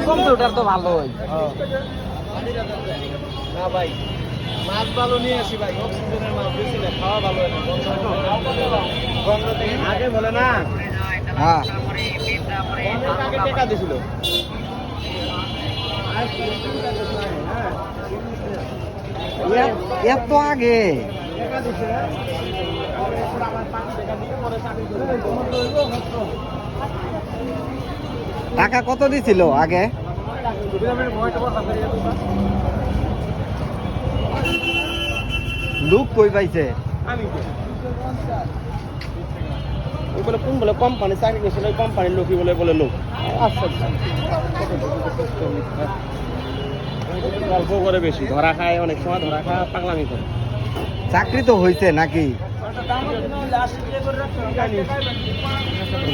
Computer তো ভালোই না ভাই, মাছ ভালো নিয়ে আসি ভাই, অক্সিজেনের মাছ বেশি না, খাওয়া ভালো হয় না, গন্ধ থেকে আগে বলে না। হ্যাঁ আগে টাকা দিছিল এত আগে টাকা কত দিছিল আগে? লোক কই পাইছে? ওই বলে কোন বলে কোম্পানি চাকরি করছিল, ওই কোম্পানির লোকই বলে বলে লোক। আচ্ছা গল্প করে বেশি, ধরা খায়, অনেক সময় ধরা খায়, পাগলামি করে। চাকরি তো হয়েছে নাকি?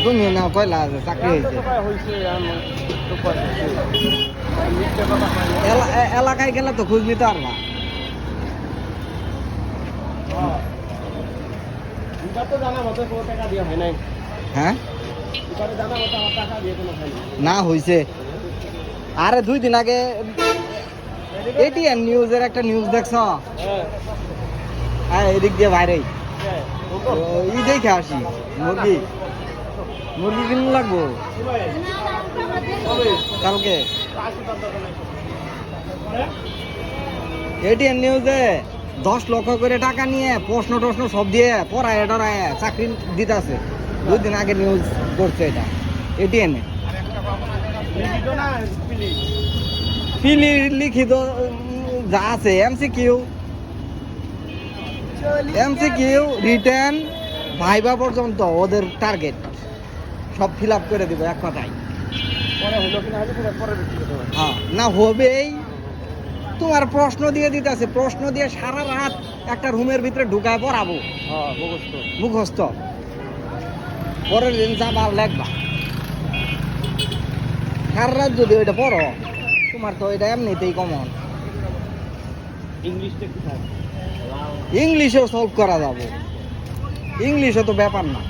তুমি না কয়লা চাকরি হয়েছে? এলাকায় গেলে তো খোঁজ নিতে পারবা। হ্যাঁ না হয়েছে। আরে 2 দিন আগে এটিএন নিউজের একটা নিউজ দেখছ? হ্যাঁ এদিক দিয়ে বাইরে ই দেখে আসি, মুরগি কিনে লাগবো কালকে। এটিএন নিউজে 10 লক্ষ করে টাকা নিয়ে প্রশ্ন টশ্ন সব দিয়ে পড়ায় টরায় চাকরি দিতে আছে। 2 দিন আগে নিউজ করছে এটা এটিএন এ। ফিলি লিখিত যা আছে, এমসিকিউ রিটেন ভাইবা পর্যন্ত ওদের টার্গেট সব ফিল আপ করে দিব এক কথায়। হ্যাঁ না হবেই, তোমার প্রশ্ন দিয়ে দিতেছে, প্রশ্ন দিয়ে সারা রাত একটা রুমের ভিতরে ঢুকায় পড়াবো মুখস্থ, পরের দিন যাবার লেখবা। সারা রাত যদি ওইটা পড়ো, তোমার তো এটা এমনিতেই কমন। ইংলিশেও সলভ করা যাবে, ইংলিশে তো ব্যাপার না।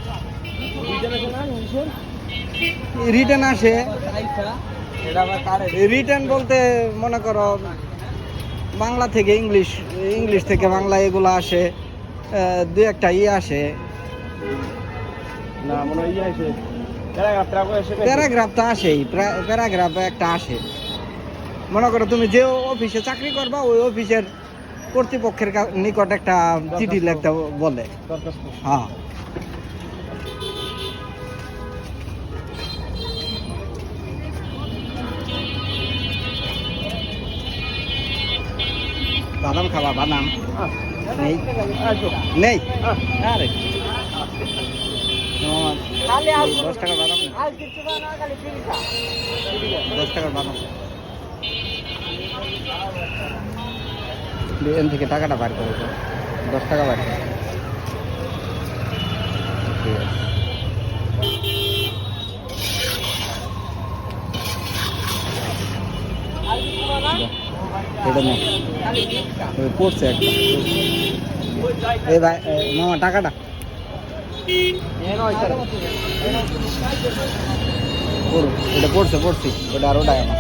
রিটেন আসে, রিটেন বলতে মনে করো বাংলা থেকে ইংলিশ, ইংলিশ থেকে বাংলা এগুলো আসে, 2-1টা আসে না, মনে হয় আসে প্যারাগ্রাফ তো আসেই, প্যারাগ্রাফ একটা আসে। মনে করো তুমি যে অফিসে চাকরি করবা, ওই অফিসের কর্তৃপক্ষের নিকট একটা চিঠি লিখতে বলে। হ্যাঁ বাদাম খাবা? বাদাম নেই নেই। আরে 10 টাকার বাদাম, 10 টাকার বাদাম। এখান থেকে টাকাটা বার করে 10 টাকা বার করে। এটা না পড়ছে একটা। এই ভাই মামা টাকাটা এটা পড়ছে ওটা আর ওটা আমার।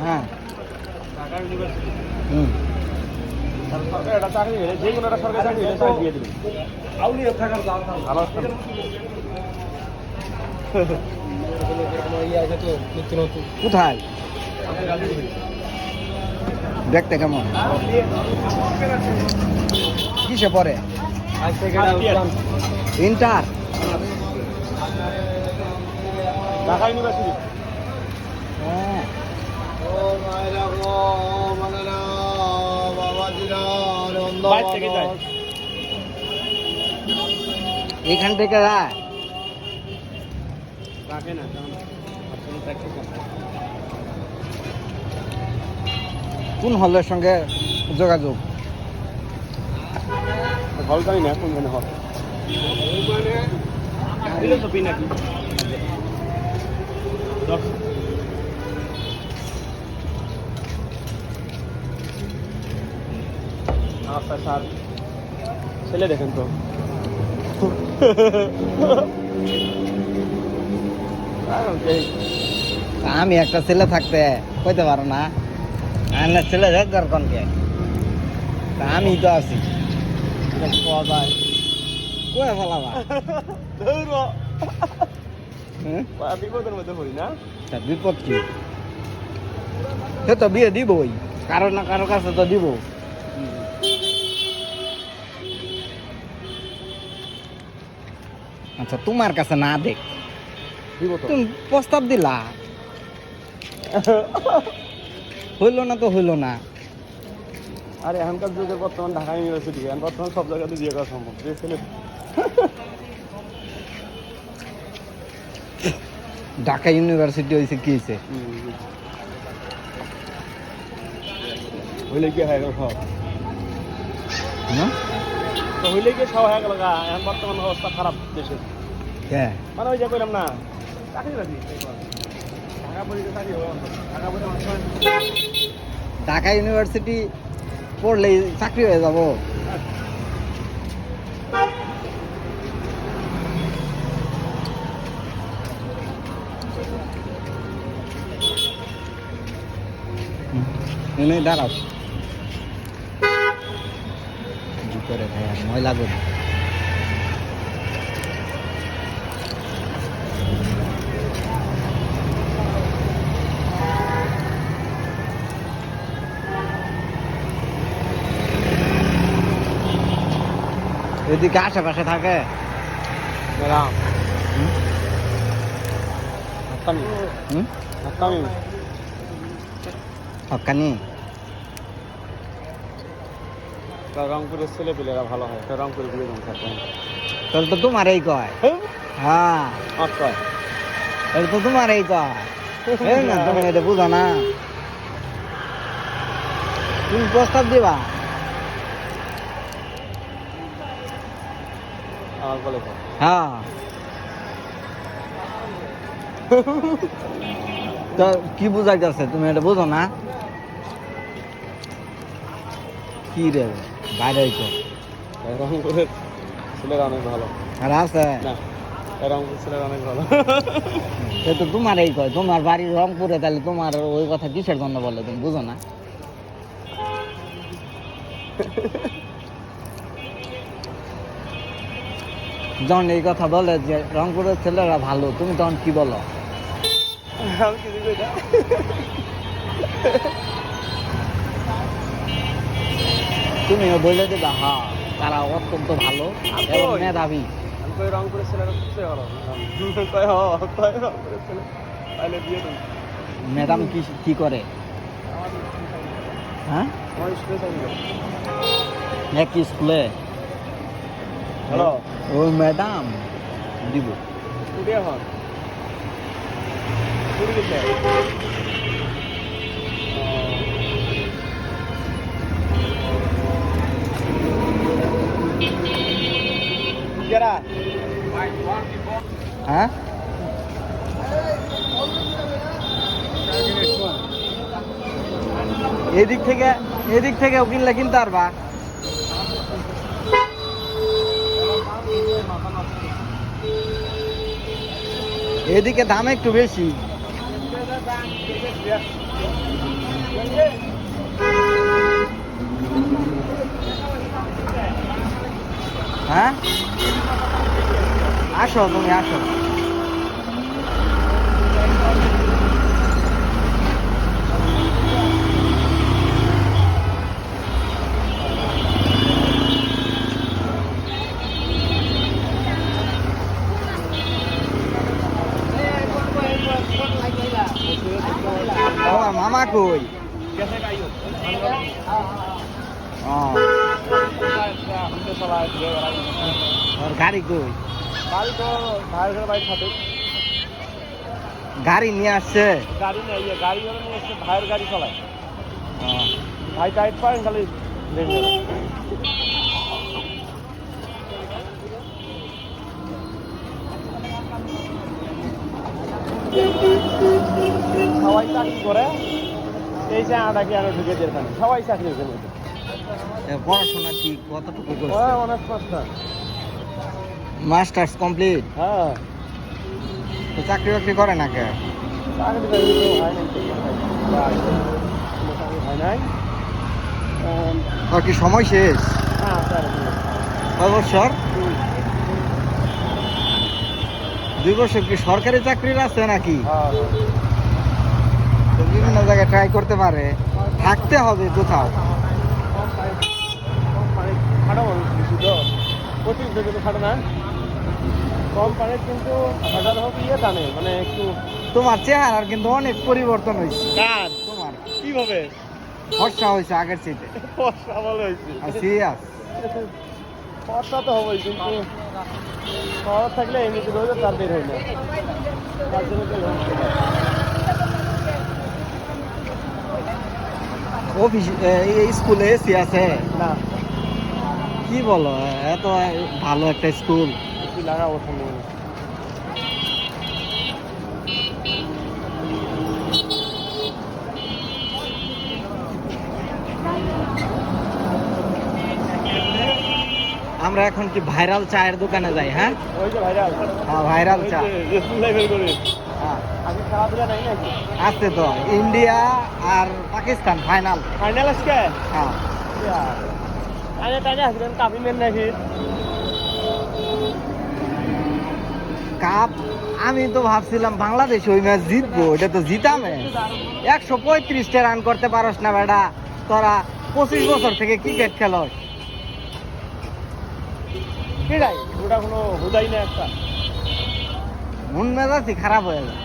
হ্যাঁ ঢাকা ইউনিভার্সিটি হুম সরকার একটা চাকরি হলে যে কোনো একটা সরকারি চাকরি হলে চাকরি দিয়ে দেবে আউলিয়া থাকার ভালো আসতাম কোথায় দেখতে কেমন কিসে পড়ে ইন্টার ঢাকা ইউনিভার্সিটি হ্যাঁ বাইরে থেকে যায় এখান থেকে যায় রাখে না কোন হলের সঙ্গে যোগাযোগ হল জানি না কোনখানে হল ফিলোসফি নাকি আচ্ছা স্যার ছেলে দেখেন তো আমি একটা ছেলে থাকতে কইতে পারো না আমার ছেলে দেখ দরকারকে আমি তো আছি পাওয়া যায় কয়ে ফেলাবা বিপদের মধ্যে হই না তা বিপদ কি সে তো বিয়ে দিবই কারো না কারো কাছে তো দিব আচ্ছা তোমার কাছে না দেখ দিব তো তুমি প্রস্তাব দিলা হইল না তো হইল না আরে এখনকার যুগে বর্তমান ঢাকা ইউনিভার্সিটি এখন বর্তমান সব জায়গাতে বিয়ে করা সম্ভব যে ছেলে ঢাকা ইউনিভার্সিটি হয়েছে কি হয়েছে হইলে কি হয়ে গেল সব হ্যাঁ? তো হইলে কি সব হয়ে গেল গা এখন বর্তমান অবস্থা খারাপ দেশের কে? মানে ওই যে কইলাম না চাকরি বাকরি ঢাকা পড়িতে চাকরি হবে ঢাকা পড়ে ঢাকা ইউনিভার্সিটি পড়লেই চাকরি হয়ে যাব এনে দাঁড়াও ভিতরে ভাই আর ময়লা করে এদিকে আশেপাশে থাকে মেরাম হাক্কানি হুম হাক্কানি হকানি রংপুরের ছেলে পেলেরা ভালো হয় রংপুরে বিয়ে দিন থাকে তাহলে তো তোমার এই কয় হ্যাঁ আচ্ছা তাহলে তো তোমার এই কয় এই না তুমি এটা বুঝো না তুমি প্রস্তাব দিবা আমার বলে হ্যাঁ তো কি বুঝাইতেছে তুমি এটা বুঝো না কি রে বাইরে হইতো রংপুরের ছেলেরা অনেক ভালো আর আছে না রংপুর ছেলেরা অনেক ভালো সে তো তোমার এই কয় তোমার বাড়ির রংপুরে তাহলে তোমার ওই কথা কিসের জন্য বলে তুমি বুঝো না যখন এই কথা বলে যে রংপুরের ছেলেরা ভালো তুমি তখন কি বলো আমি কিছু কই না তুমিও বলে দেবা হ্যাঁ তারা অত্যন্ত ভালো এবং মেধাবী আমি কই রংপুরের ছেলেরা সবচেয়ে ভালো কই কই রংপুরের ছেলে তাহলে বিয়ে দিন ম্যাডাম কি কি করে হ্যাঁ আমার স্কুলে চাকরি করে এক স্কুলে হ্যালো ওই ম্যাডাম দিব স্টুডিও হন স্টুডিও যারা হ্যাঁ এদিক থেকে কিনলে কিনতে পারবা এদিকে দাম একটু বেশি হ্যাঁ আসো, তুমি আসো। তোমার মামা কই? ওর গাড়ি কই? গাড়ি নিয়ে আসছে? গাড়ি নেই, গাড়ি নিয়ে এসছে, ভাইয়ের গাড়ি চালায়। ও, ভাই টাইট পারেন খালি সবাই চাকরি করে, এই চাকরি আরো ঢুকে দিয়ে সবাই চাকরি করে। পড়াশোনা কি কতটুকু করছে? অনেক কষ্ট। Masters complete? হ্যাঁ, তো চাকরি বাকরি করে না কে? চাকরি হয় নাই। ওর কি সময় শেষ? হ্যাঁ, কয় বছর? 2 বছর কি সরকারি চাকরির আছে নাকি? তো বিভিন্ন জায়গায় ট্রাই করতে পারে, থাকতে হবে কোথাও। খাটো মানুষ বেশি তো, প্রচুর কিন্তু খাটো না, কম পারে কিন্তু হাজার হোক জানে, মানে একটু। তোমার চেহারার কিন্তু অনেক পরিবর্তন হয়েছে। কার? তোমার কিভাবে? ফর্সা হয়েছে আগের চেয়ে। ফর্সা ভালো হয়েছে। সিরিয়াস? ফর্সা তো হবেই, কিন্তু শহর থাকলে এমনিতে রোজও তার বের হয় না, তার জন্য তো অফিস স্কুলে এসি আছে না। কি বলো, এত ভালো একটা স্কুল। কি লাগাবো সামনে? আমরা এখন কি ভাইরাল চায়ের দোকানে যাই? হ্যাঁ, ওই যে ভাইরাল। হ্যাঁ ভাইরাল চা। লেভেল করে হ্যাঁ আগে খেলাধুলা নাই নাকি? আছে তো, ইন্ডিয়া আর পাকিস্তান ফাইনাল। ফাইনাল আজকে? হ্যাঁ আরে তাই না, আসবেন কাপি মেন নাকি? কাপ আমি তো ভাবছিলাম বাংলাদেশ ওই ম্যাচ জিতবো, এটা তো জিতা ম্যাচ। 135টা রান করতে পারস না বেটা, তোরা 25 বছর থেকে ক্রিকেট খেলস। সেটাই, ওটা কোনো হুদাই না একটা। মন মেজাজই খারাপ হয়ে যায়।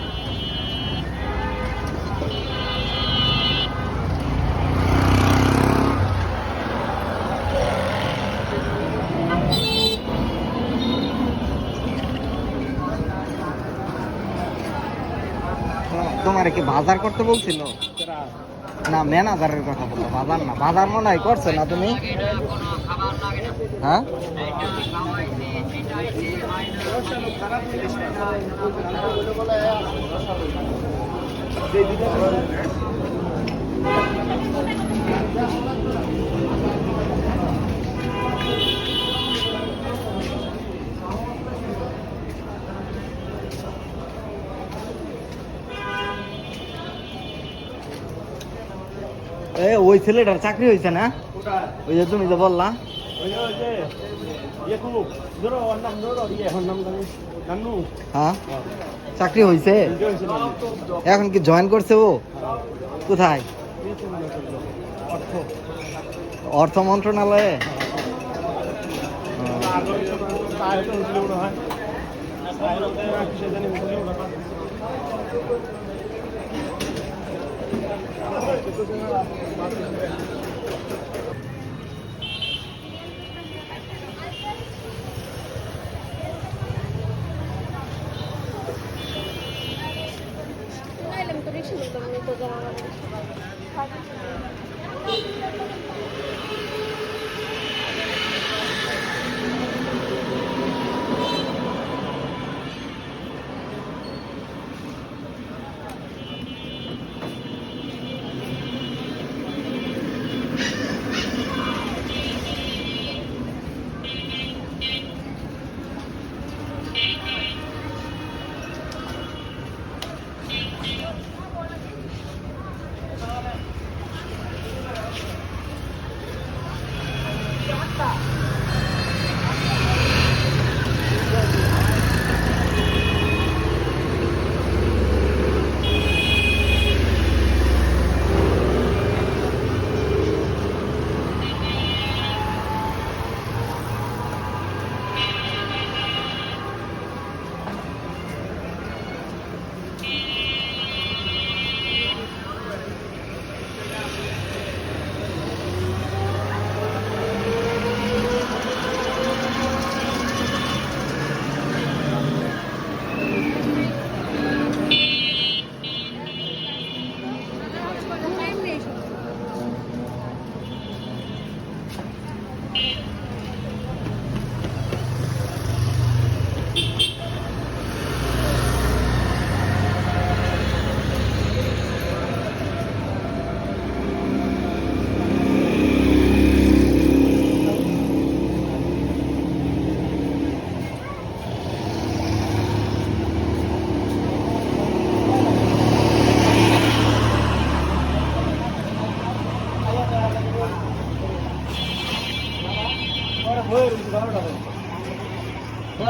তোমার কি বাজার করতে বলছিল? না, ম্যানেজারের কথা বললো, বাজার না। বাজার মনে হয় করছে না তুমি? হ্যাঁ ওই ছেলেটার চাকরি হয়েছে না? ওই যে তুমি যে বললা, হ্যাঁ চাকরি হয়েছে। এখন কি জয়েন করছে ও? কোথায়? অর্থ মন্ত্রণালয়ে।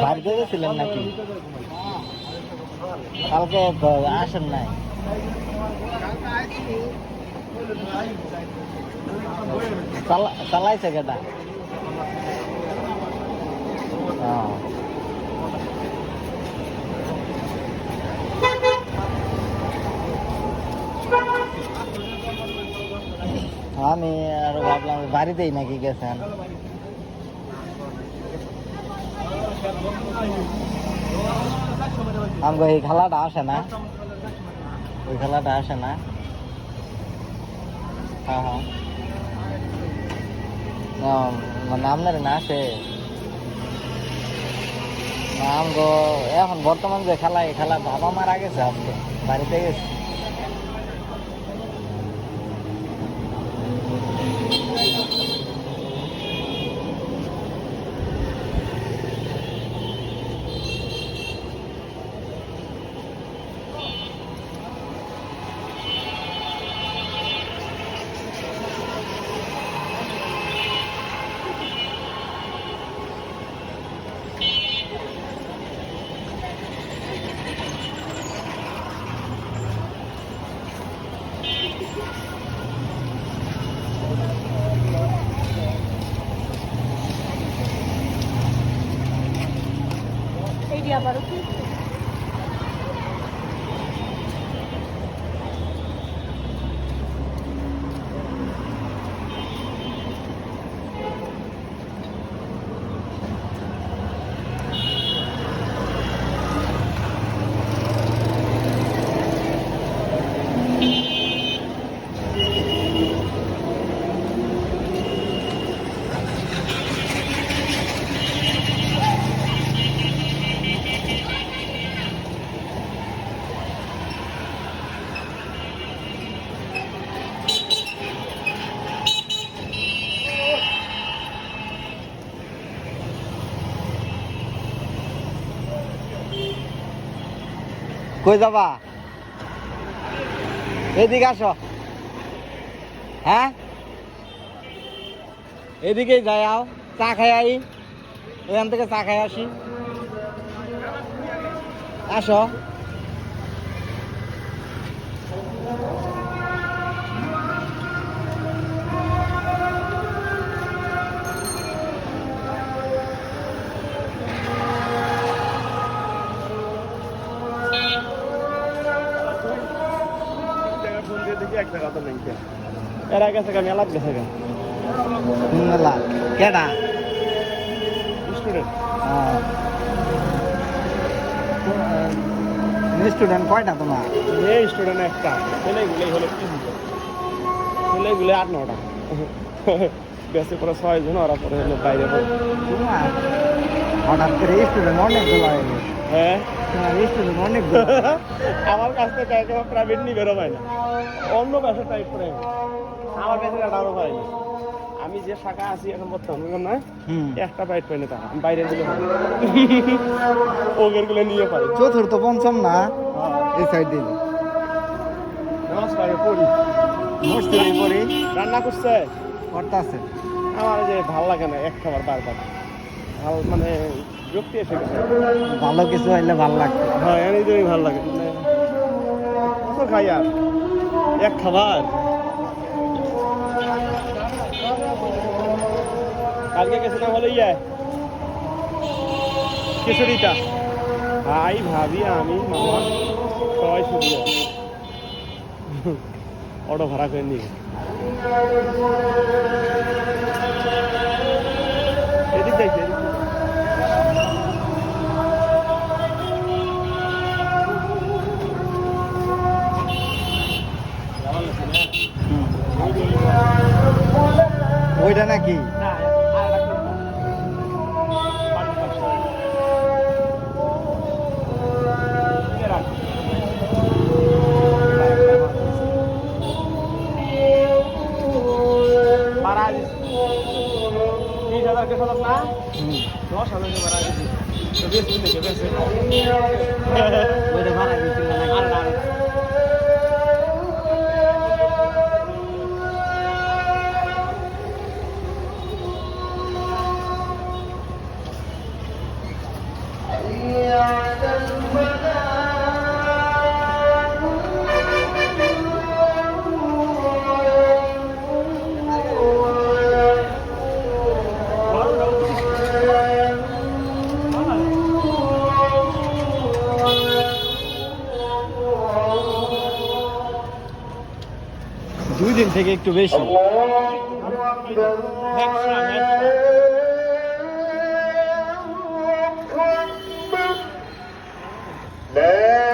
বাড়িতে গেছিলেন নাকি? কালকে তো আসেন নাই। চালাইছে কেটা? আমি আরো ভাবলাম বাড়িতেই নাকি গেছেন। আমাকে এই খেলাটা আসে না, ওই খেলাটা আসে না। হ্যাঁ হ্যাঁ, মানে আপনার না আসে না। আমগো এখন বর্তমান যে খেলা, এই খেলা বাবা মারা গেছে, আজকে বাড়িতে গেছে। কই যাবা? এদিকে আসো। হ্যাঁ, এদিকেই যাই, আও চা খাই আই, এখান থেকে চা খাই আসি। আসো। এর আগে থেকে মেলা গেছে মেলা কেডা স্টুডেন্ট? স্টুডেন্ট কয়টা তোমার? এই স্টুডেন্ট একটা, ছেলেগুলোই হলো 3 জন, ছেলেগুলো 8-9টা, বেশি পরে 6 জন, ওরা পরে হলো বাইরে। তোমার হঠাৎ করে স্টুডেন্ট অনেকগুলো হয়ে গেছে। হ্যাঁ, তোমার স্টুডেন্ট অনেকগুলো। আমার কাছ থেকে প্রাইভেট নিয়ে বেরো হয় না, অন্য ব্যবসা টাইপ করে আমার কাছে আরো হয়নি। আমি যে শাখা আছি এখন বর্তমানে না, একটা বাইট পাই না, তা আমি বাইরে গুলো ওগের গুলো নিয়ে পাই। চতুর্থ পঞ্চম না এই সাইড দিন। নমস্কার, পড়ি মস্তিতে পড়ি। রান্না করছে করতেছে। আমার যে ভাল লাগে না এক খাবার বারবার, ভাল মানে বিরক্তি এসে গেছে। ভালো কিছু হইলে ভাল লাগবে। হ্যাঁ, এই জন্যই ভাল লাগে, মানে কত খাই আর এক খাবার। কালকে গেছিলাম হলো খিচুড়িটা, ভাই ভাবি আমি মামা সবাই শুধু অটো ভাড়া করে নিয়ে এদিক যাইছে। ওইটা নাকি? ওইটা ভাড়া দিয়েছিল নাকি? থেকে একটু বেশি। لا